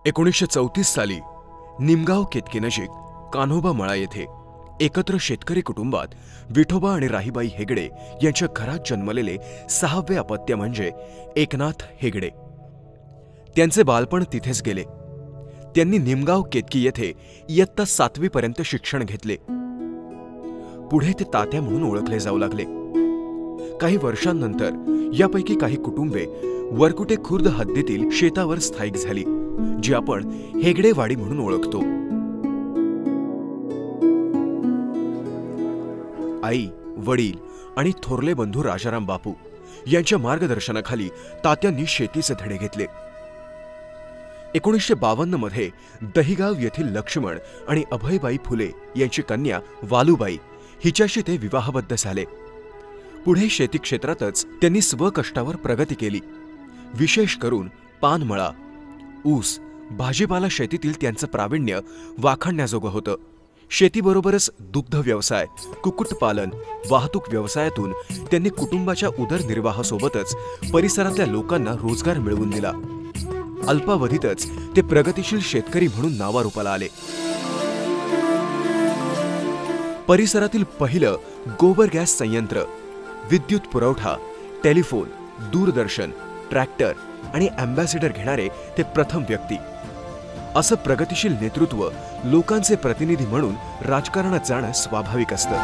1934 साली निमगाव केतकीनजीक कान्होबा मळा येथे एकत्र शेतकरी कुटुंबात विठोबा आणि राहीबाई हेगडे यांच्या घरात जन्मलेले 6वे अपत्य म्हणजे एकनाथ हेगडे। त्यांचे बालपण तिथेच गेले। त्यांनी निमगाव केतकी येथे इयत्ता 7वी पर्यंत शिक्षण घेतले। पुढे ते तात्या म्हणून ओळखले जाऊ लागले। काही वर्षांनंतर यापैकी काही कुटुंबे वरकुटे खुर्द हद्दीतील शेतावर स्थायिक झाली, जी आपण हेगडेवाडी म्हणून ओळखतो। आई, वडील आणि थोरले बंधू राजाराम बापू यांच्या मार्गदर्शनाखाली तात्यांनी शेतीचे धडे घेतले। 1952 मध्ये दहिगाव येथील लक्ष्मण आणि अभयबाई फुले यांची कन्या वालुबाई हिच्याशी ते विवाहबद्ध झाले। पुढे शेती क्षेत्रातच त्यांनी स्वकष्टावर प्रगती केली। विशेष करून पानमळा, ऊस, भाजीपाला शेतीतील त्यांचं प्रावीण्य वाखाणण्याजोगं होतं। शेतीबरोबरच दुग्ध व्यवसाय, कुक्कुटपालन, वाहतूक व्यवसायातून त्यांनी कुटुंबाच्या उदरनिर्वाहासोबतच परिसरातल्या लोकांना रोजगार मिळवून दिला। अल्पावधीतच ते प्रगतिशील शेतकरी म्हणून नावारूपाला आले। परिसरातील पहिलं गोबर गॅस संयंत्र, विद्युत पुरवठा, टेलिफोन, दूरदर्शन, ट्रॅक्टर आणि अँबॅसेडर घेणारे ते प्रथम व्यक्ती। असं प्रगतिशील नेतृत्व लोकांचे प्रतिनिधी म्हणून राजकारणात जाणं स्वाभाविक असतं।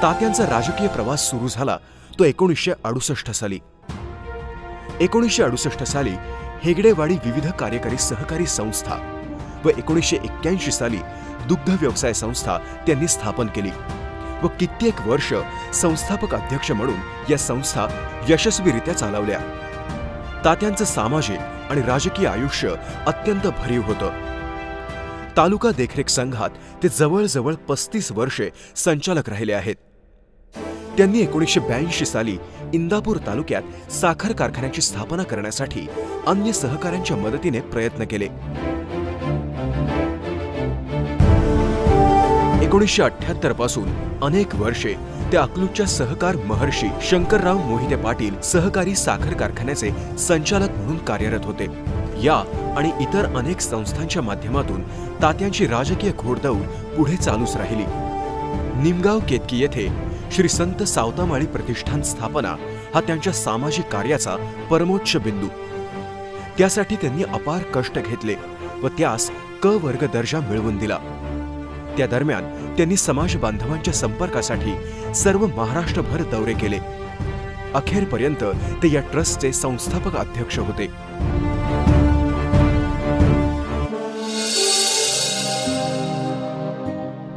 तात्यांचा राजकीय प्रवास सुरू झाला तो 1968 साली। 1968 साली हेगडेवाडी विविध कार्यकारी सहकारी संस्था व 1981 साली दुग्ध व्यवसाय संस्था त्यांनी स्थापन केली व कित्येक वर्ष संस्थापक अध्यक्ष म्हणून या संस्था यशस्वीरित्या चालवल्या। तात्यांचं सामाजिक आणि राजकीय आयुष्य अत्यंत भरीव होतं। तालुका देखरेख संघात ते जवळजवळ 35 वर्षे संचालक राहिले आहेत। त्यांनी 1982 साली इंदापूर तालुक्यात साखर कारखान्याची स्थापना करण्यासाठी अन्य सहकाऱ्यांच्या मदतीने प्रयत्न केले। 1978 पासून अनेक वर्षे ते अकलूजच्या सहकार महर्षी शंकरराव मोहिते पाटील सहकारी साखर कारखान्याचे संचालक म्हणून कार्यरत होते। या आणि इतर अनेक संस्थांच्या माध्यमातून तात्यांची राजकीय घोडदौड पुढे चालूच राहिली। निमगाव केतकी येथे श्री संत सावतामाळी प्रतिष्ठान स्थापना हा त्यांच्या सामाजिक कार्याचा परमोच्च बिंदू। त्यासाठी त्यांनी अपार कष्ट घेतले व त्यास क वर्ग दर्जा मिळवून दिला। त्या दरम्यान त्यांनी समाज बांधवांच्या संपर्कासाठी सर्व महाराष्ट्रभर दौरे केले। अखेरपर्यंत ते या ट्रस्टचे संस्थापक अध्यक्ष होते।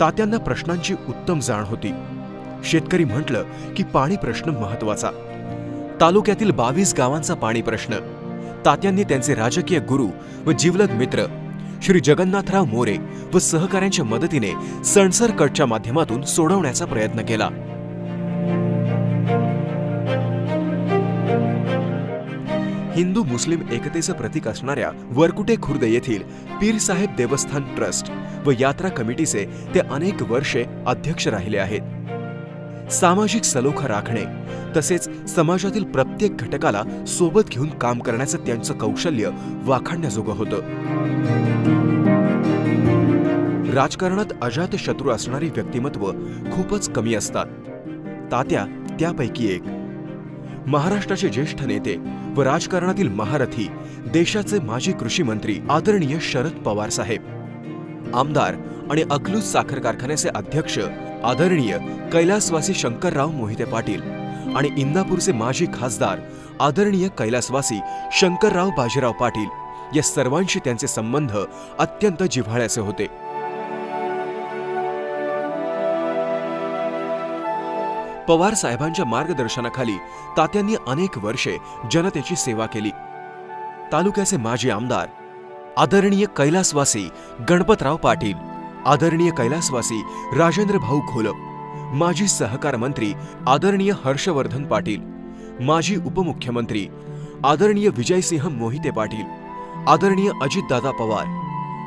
तात्यांना प्रश्नांची उत्तम जाण होती। शेतकरी म्हटलं की पाणी प्रश्न महत्वाचा। तालुक्यातील 22 गावांचा पाणी प्रश्न तात्यांनी त्यांचे राजकीय गुरु व जिवलग मित्र श्री जगन्नाथराव मोरे व सहकाऱ्यांच्या मदतीने सणसर कटच्या माध्यमातून सोडवण्याचा प्रयत्न केला। हिंदू मुस्लिम एकतेचं प्रतीक असणाऱ्या वरकुटे खुर्द येथील पीर साहेब देवस्थान ट्रस्ट व यात्रा कमिटीचे ते अनेक वर्षे अध्यक्ष राहिले आहेत। सामाजिक सलोखा राखणे तसेच समाजातील प्रत्येक घटकाला सोबत घेऊन काम करण्याचं त्यांचं कौशल्य वाखाणण्याजोगं होतं। राजकारणात अजातशत्रू असणारी व्यक्तिमत्व खूपच कमी असतात। तात्या त्यापैकी एक। महाराष्ट्राचे ज्येष्ठ नेते व राजकारणातील महारथी देशाचे माजी कृषी मंत्री आदरणीय शरद पवार साहेब, आमदार आणि अकलूज साखर कारखान्याचे अध्यक्ष आदरणीय कैलासवासी शंकरराव मोहिते पाटील आणि इंदापूरचे माजी खासदार आदरणीय कैलासवासी शंकरराव बाजीराव पाटील या सर्वांशी त्यांचे संबंध अत्यंत जिव्हाळ्याचे होते। पवार साहेबांच्या मार्गदर्शनाखाली तात्यांनी अनेक वर्षे जनतेची सेवा केली। तालुक्याचे माजी आमदार आदरणीय कैलासवासी गणपतराव पाटील, आदरणीय कैलासवासी राजेंद्र भाऊ घोलप, माजी सहकार मंत्री आदरणीय हर्षवर्धन पाटील, माजी उपमुख्यमंत्री आदरणीय विजयसिंह मोहिते पाटील, आदरणीय अजितदादा पवार,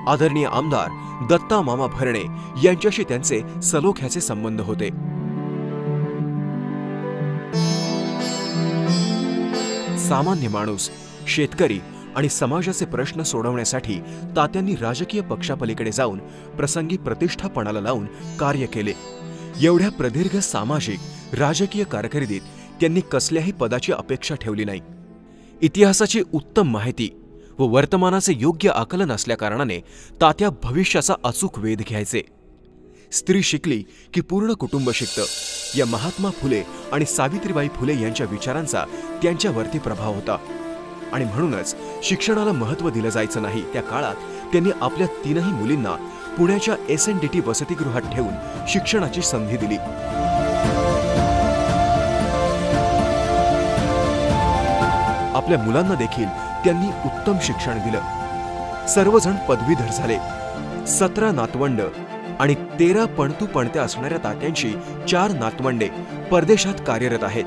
आदरणीय आमदार दत्ता मामा भरणे यांच्याशी त्यांचे सलोख्याचे संबंध होते। सामान्य माणूस शेतकरी आणि समाजाचे प्रश्न सोडवण्यासाठी तात्यांनी राजकीय पक्षापलीकडे जाऊन प्रसंगी प्रतिष्ठापणाला लावून कार्य केले. एवढ्या प्रदीर्घ सामाजिक राजकीय कारकिर्दीत त्यांनी कसल्याही पदाची अपेक्षा ठेवली नाही. इतिहासाची उत्तम माहिती व वर्तमानाचे योग्य आकलन असल्याकारणाने तात्या भविष्याचा अचूक वेध घ्यायचे. स्त्री शिकली की पूर्ण कुटुंब शिकतं, या महात्मा फुले आणि सावित्रीबाई फुले यांच्या विचारांचा त्यांच्यावरती प्रभाव होता. आणि म्हणूनच शिक्षणाला महत्त्व दिलं जायचं नाही त्या काळात त्यांनी आपल्या 3ही मुलींना पुण्याच्या SNDT वसतिगृहात ठेवून शिक्षणाची संधी दिली. आपल्या मुलांना देखील त्यांनी उत्तम शिक्षण दिलं. सर्वजण पदवीधर झाले. 17 नातवंड आणि 13 पणतू पणत्या असणाऱ्या तात्यांची 4 नातवंडे परदेशात कार्यरत आहेत.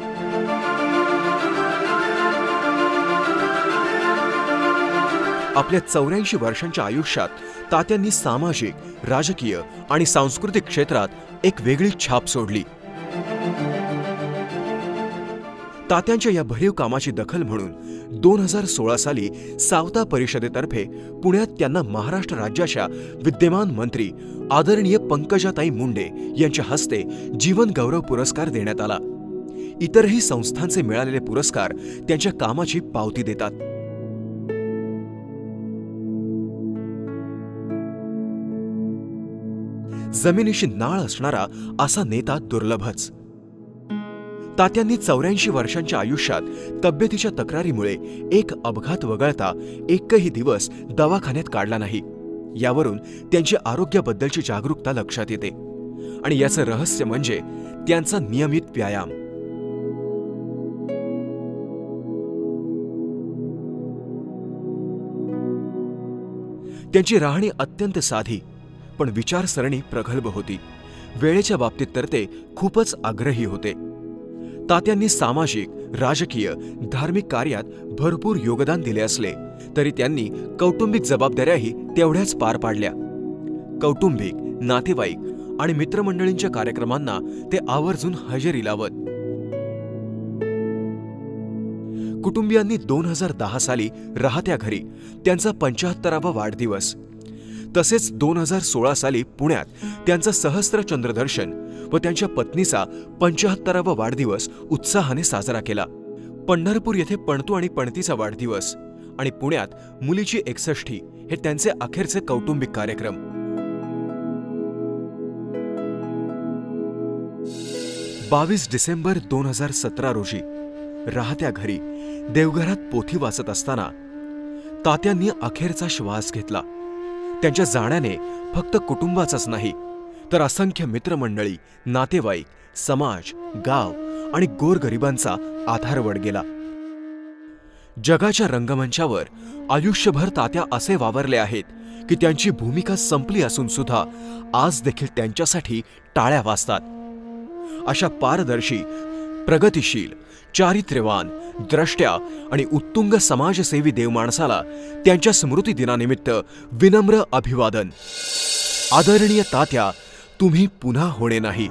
आपल्या 84 वर्षांच्या आयुष्यात तात्यांनी सामाजिक, राजकीय आणि सांस्कृतिक क्षेत्रात एक वेगळी छाप सोडली. तात्यांच्या या भरीव कामाची दखल म्हणून 2016 साली सावता परिषदेतर्फे पुण्यात त्यांना महाराष्ट्र राज्याच्या विद्यमान मंत्री आदरणीय पंकजाताई मुंडे यांच्या हस्ते जीवन गौरव पुरस्कार देण्यात आला. इतरही संस्थांचे मिळालेले पुरस्कार त्यांच्या कामाची पावती देतात. जमिनीशी नाळ असणारा असा नेता दुर्लभच. तात्यांनी 84 वर्षांच्या आयुष्यात तब्येतीच्या तक्रारीमुळे एक अपघात वगळता एकही दिवस दवाखान्यात काढला नाही. यावरून त्यांची आरोग्याबद्दलची जागरूकता लक्षात येते. आणि याचं रहस्य म्हणजे त्यांचा नियमित व्यायाम. त्यांची राहणी अत्यंत साधी पण विचारसरणी प्रगल्भ होती. वेळेच्या बाबतीत तर ते खूपच आग्रही होते. तात्यांनी सामाजिक, राजकीय, धार्मिक कार्यात भरपूर योगदान दिले असले तरी त्यांनी कौटुंबिक जबाबदाऱ्याही तेवढ्याच पार पाडल्या. कौटुंबिक, नातेवाईक आणि मित्रमंडळींच्या कार्यक्रमांना ते आवर्जून हजेरी लावत. कुटुंबियांनी 2010 साली राहत्या घरी त्यांचा 75वा वाढदिवस, तसेच 2016 साली पुण्यात त्यांचं सहस्त्र चंद्रदर्शन व त्यांच्या पत्नीचा 75वा वाढदिवस उत्साहाने साजरा केला. पंढरपूर येथे पणतू आणि पणतीचा वाढदिवस आणि पुण्यात मुलीची 61 हे त्यांचे अखेरचे कौटुंबिक कार्यक्रम. 22 डिसेंबर 2017 रोजी राहत्या घरी देवघरात पोथी वाचत असताना तात्यांनी अखेरचा श्वास घेतला. त्यांच्या जाण्याने फक्त कुटुंबाचाच नाही तर असंख्य मित्रमंडळी, नातेवाईक, समाज, गाव आणि गोरगरिबांचा आधारवड गेला. जगाच्या रंगमंचावर आयुष्यभर तात्या असे वावरले आहेत की त्यांची भूमिका संपली असून सुद्धा आज देखील त्यांच्यासाठी टाळ्या वाजतात. अशा पारदर्शी, प्रगतिशील, चारित्र्यवान, द्रष्ट्या आणि उत्तुंग समाजसेवी देवमाणसाला त्यांच्या स्मृती दिनानिमित्त विनम्र अभिवादन. आदरणीय तात्या, तुम्ही पुन्हा होणे नाही.